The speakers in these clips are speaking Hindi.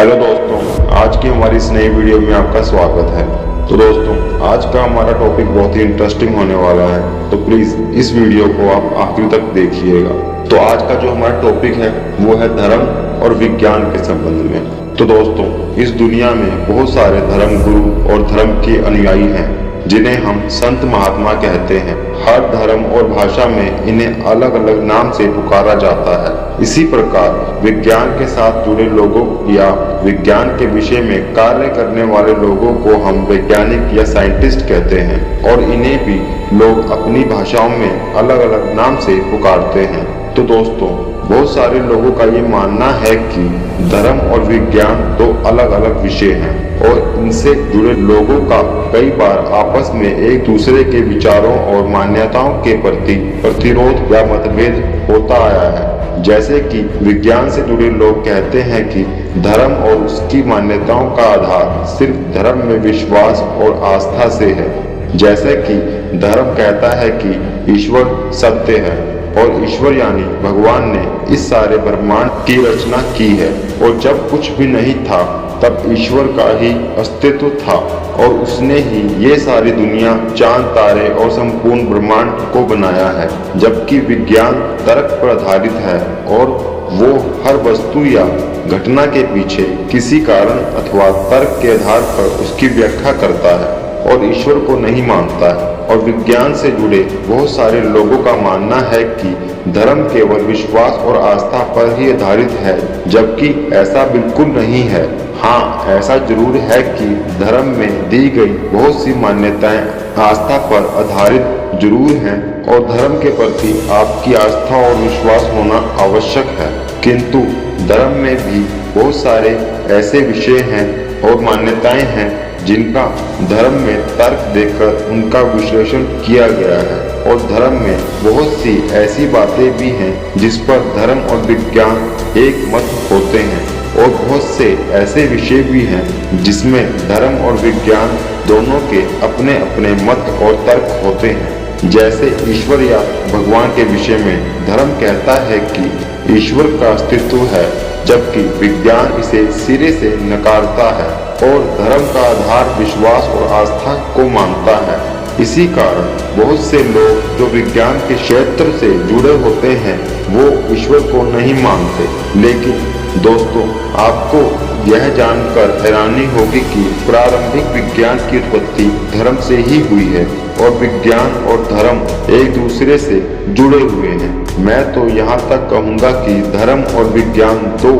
हेलो दोस्तों, आज की हमारी इस नई वीडियो में आपका स्वागत है। तो दोस्तों, आज का हमारा टॉपिक बहुत ही इंटरेस्टिंग होने वाला है, तो प्लीज इस वीडियो को आप आखिर तक देखिएगा। तो आज का जो हमारा टॉपिक है वो है धर्म और विज्ञान के संबंध में। तो दोस्तों, इस दुनिया में बहुत सारे धर्म गुरु और धर्म के अनुयायी हैं जिन्हें हम संत महात्मा कहते हैं। हर धर्म और भाषा में इन्हें अलग अलग नाम से पुकारा जाता है। इसी प्रकार विज्ञान के साथ जुड़े लोगों या विज्ञान के विषय में कार्य करने वाले लोगों को हम वैज्ञानिक या साइंटिस्ट कहते हैं, और इन्हें भी लोग अपनी भाषाओं में अलग अलग नाम से पुकारते हैं। तो दोस्तों, बहुत सारे लोगों का ये मानना है कि धर्म और विज्ञान दो अलग अलग विषय हैं और इनसे जुड़े लोगों का कई बार आपस में एक दूसरे के विचारों और मान्यताओं के प्रति प्रतिरोध या मतभेद होता आया है। जैसे कि विज्ञान से जुड़े लोग कहते हैं कि धर्म और उसकी मान्यताओं का आधार सिर्फ धर्म में विश्वास और आस्था से है। जैसे कि धर्म कहता है कि ईश्वर सत्य है और ईश्वर यानी भगवान ने इस सारे ब्रह्मांड की रचना की है, और जब कुछ भी नहीं था तब ईश्वर का ही अस्तित्व था और उसने ही ये सारी दुनिया, चांद, तारे और संपूर्ण ब्रह्मांड को बनाया है। जबकि विज्ञान तर्क पर आधारित है और वो हर वस्तु या घटना के पीछे किसी कारण अथवा तर्क के आधार पर उसकी व्याख्या करता है और ईश्वर को नहीं मानता है। और विज्ञान से जुड़े बहुत सारे लोगों का मानना है कि धर्म केवल विश्वास और आस्था पर ही आधारित है, जबकि ऐसा बिल्कुल नहीं है। हाँ, ऐसा जरूर है कि धर्म में दी गई बहुत सी मान्यताएं आस्था पर आधारित जरूर हैं और धर्म के प्रति आपकी आस्था और विश्वास होना आवश्यक है, किंतु धर्म में भी बहुत सारे ऐसे विषय हैं और मान्यताएं हैं जिनका धर्म में तर्क देकर उनका विश्लेषण किया गया है, और धर्म में बहुत सी ऐसी बातें भी हैं जिस पर धर्म और विज्ञान एक मत होते हैं, और बहुत से ऐसे विषय भी हैं जिसमें धर्म और विज्ञान दोनों के अपने अपने मत और तर्क होते हैं। जैसे ईश्वर या भगवान के विषय में धर्म कहता है कि ईश्वर का अस्तित्व है, जबकि विज्ञान इसे सिरे से नकारता है और धर्म का आधार विश्वास और आस्था को मानता है। इसी कारण बहुत से लोग जो विज्ञान के क्षेत्र से जुड़े होते हैं वो ईश्वर को नहीं मानते। लेकिन दोस्तों, आपको यह जानकर हैरानी होगी कि प्रारंभिक विज्ञान की उत्पत्ति धर्म से ही हुई है और विज्ञान और धर्म एक दूसरे से जुड़े हुए हैं। मैं तो यहाँ तक कहूँगा कि धर्म और विज्ञान दो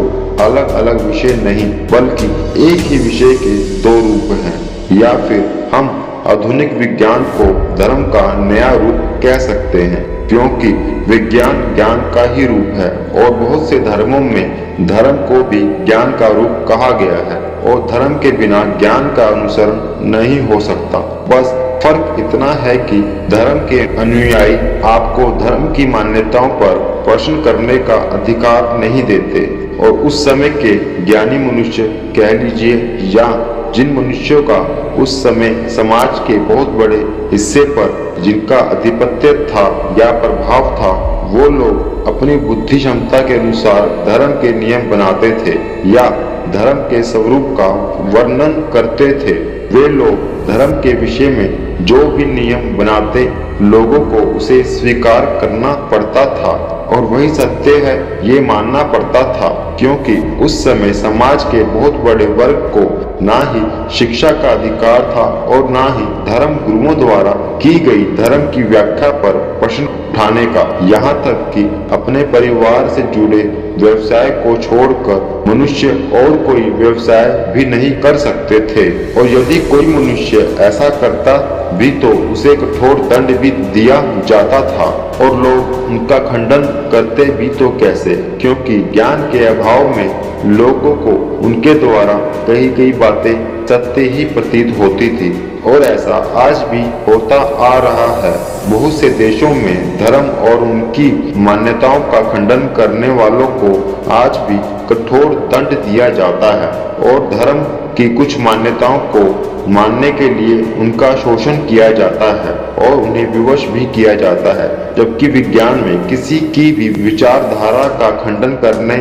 अलग अलग विषय नहीं बल्कि एक ही विषय के दो रूप हैं, या फिर हम आधुनिक विज्ञान को धर्म का नया रूप कह सकते हैं, क्योंकि विज्ञान ज्ञान का ही रूप है और बहुत से धर्मों में धर्म को भी ज्ञान का रूप कहा गया है, और धर्म के बिना ज्ञान का अनुसरण नहीं हो सकता। बस फर्क इतना है कि धर्म के अनुयायी आपको धर्म की मान्यताओं पर प्रश्न करने का अधिकार नहीं देते, और उस समय के ज्ञानी मनुष्य कह लीजिए या जिन मनुष्यों का उस समय समाज के बहुत बड़े हिस्से पर जिनका आधिपत्य था या प्रभाव था, वो लोग अपनी बुद्धि क्षमता के अनुसार धर्म के नियम बनाते थे या धर्म के स्वरूप का वर्णन करते थे। वे लोग धर्म के विषय में जो भी नियम बनाते, लोगों को उसे स्वीकार करना पड़ता था और वही सत्य है ये मानना पड़ता था, क्योंकि उस समय समाज के बहुत बड़े वर्ग को ना ही शिक्षा का अधिकार था और ना ही धर्म गुरुओं द्वारा की गई धर्म की व्याख्या पर प्रश्न उठाने का। यहाँ तक कि अपने परिवार से जुड़े व्यवसाय को छोड़कर मनुष्य और कोई व्यवसाय भी नहीं कर सकते थे, और यदि कोई मनुष्य ऐसा करता भी तो उसे कठोर दंड भी दिया जाता था, और लोग उनका खंडन करते भी तो कैसे, क्योंकि ज्ञान के अभाव में लोगों को उनके द्वारा कही गई बातें सत्य ही प्रतीत होती थी, और ऐसा आज भी होता आ रहा है। बहुत से देशों में धर्म और उनकी मान्यताओं का खंडन करने वालों को आज भी कठोर दंड दिया जाता है, और धर्म की कुछ मान्यताओं को मानने के लिए उनका शोषण किया जाता है और उन्हें विवश भी किया जाता है। जबकि विज्ञान में किसी की भी विचारधारा का खंडन करने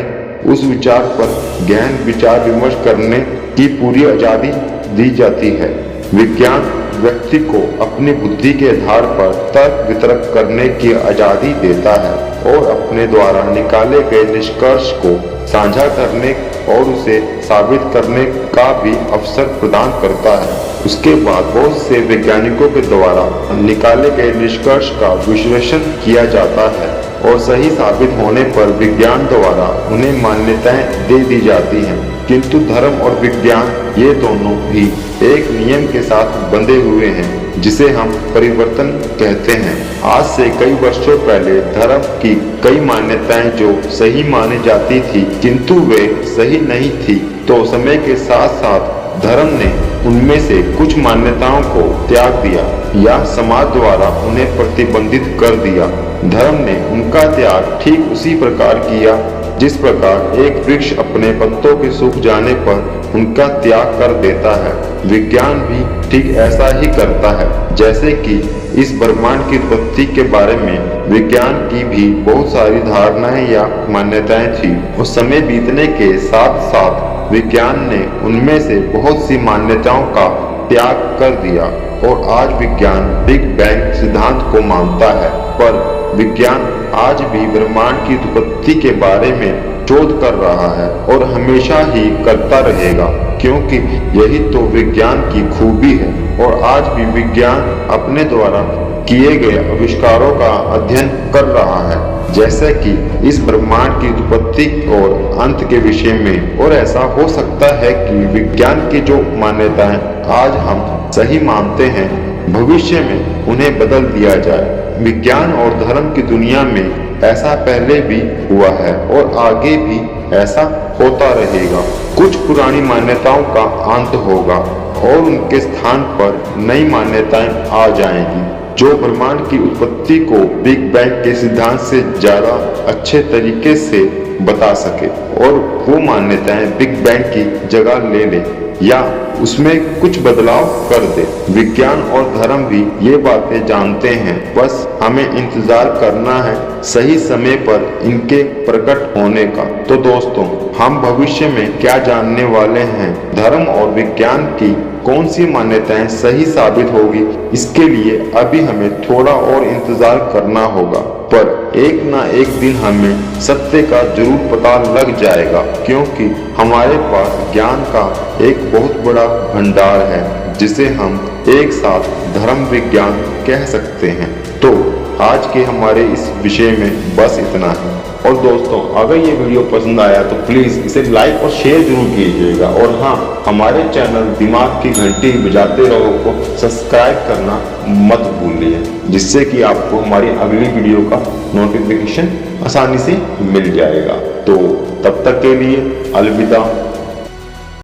उस विचार पर गहन विचार विमर्श करने की पूरी आजादी दी जाती है। विज्ञान व्यक्ति को अपनी बुद्धि के आधार पर तर्क वितर्क करने की आजादी देता है और अपने द्वारा निकाले गए निष्कर्ष को साझा करने और उसे साबित करने का भी अवसर प्रदान करता है। उसके बाद बहुत से वैज्ञानिकों के द्वारा निकाले गए निष्कर्ष का विश्लेषण किया जाता है और सही साबित होने पर विज्ञान द्वारा उन्हें मान्यताएं दे दी जाती हैं। किंतु धर्म और विज्ञान ये दोनों भी एक नियम के साथ बंधे हुए हैं जिसे हम परिवर्तन कहते हैं। आज से कई वर्षों पहले धर्म की कई मान्यताएं जो सही मानी जाती थी किंतु वे सही नहीं थी, तो समय के साथ साथ धर्म ने उनमें से कुछ मान्यताओं को त्याग दिया या समाज द्वारा उन्हें प्रतिबंधित कर दिया। धर्म ने उनका त्याग ठीक उसी प्रकार किया जिस प्रकार एक वृक्ष अपने पत्तों के सूख जाने पर उनका त्याग कर देता है। विज्ञान भी ठीक ऐसा ही करता है। जैसे कि इस ब्रह्मांड की उत्पत्ति के बारे में विज्ञान की भी बहुत सारी धारणाएं या मान्यताएं थी। उस समय बीतने के साथ साथ विज्ञान ने उनमें से बहुत सी मान्यताओं का त्याग कर दिया और आज विज्ञान बिग बैंग सिद्धांत को मानता है। पर विज्ञान आज भी ब्रह्मांड की उत्पत्ति के बारे में शोध कर रहा है और हमेशा ही करता रहेगा, क्योंकि यही तो विज्ञान की खूबी है। और आज भी विज्ञान अपने द्वारा किए गए आविष्कारों का अध्ययन कर रहा है, जैसे कि इस ब्रह्मांड की उत्पत्ति और अंत के विषय में। और ऐसा हो सकता है कि विज्ञान की जो मान्यताएं आज हम सही मानते हैं, भविष्य में उन्हें बदल दिया जाए। विज्ञान और धर्म की दुनिया में ऐसा पहले भी हुआ है और आगे भी ऐसा होता रहेगा। कुछ पुरानी मान्यताओं का अंत होगा और उनके स्थान पर नई मान्यताएं आ जाएंगी जो ब्रह्मांड की उत्पत्ति को बिग बैंग के सिद्धांत से ज्यादा अच्छे तरीके से बता सके और वो मान्यताएं बिग बैंग की जगह ले ले या उसमें कुछ बदलाव कर दे। विज्ञान और धर्म भी ये बातें जानते हैं, बस हमें इंतजार करना है सही समय पर इनके प्रकट होने का। तो दोस्तों, हम भविष्य में क्या जानने वाले हैं, धर्म और विज्ञान की कौन सी मान्यताएं सही साबित होगी, इसके लिए अभी हमें थोड़ा और इंतजार करना होगा। पर एक ना एक दिन हमें सत्य का जरूर पता लग जाएगा, क्योंकि हमारे पास ज्ञान का एक बहुत बड़ा भंडार है जिसे हम एक साथ धर्म विज्ञान कह सकते हैं। तो आज के हमारे इस विषय में बस इतना ही। और दोस्तों, अगर ये वीडियो पसंद आया तो प्लीज़ इसे लाइक और शेयर जरूर कीजिएगा। और हाँ, हमारे चैनल दिमाग की घंटी बजाते रहो को सब्सक्राइब करना मत भूलिए, जिससे कि आपको हमारी अगली वीडियो का नोटिफिकेशन आसानी से मिल जाएगा। तो तब तक के लिए अलविदा।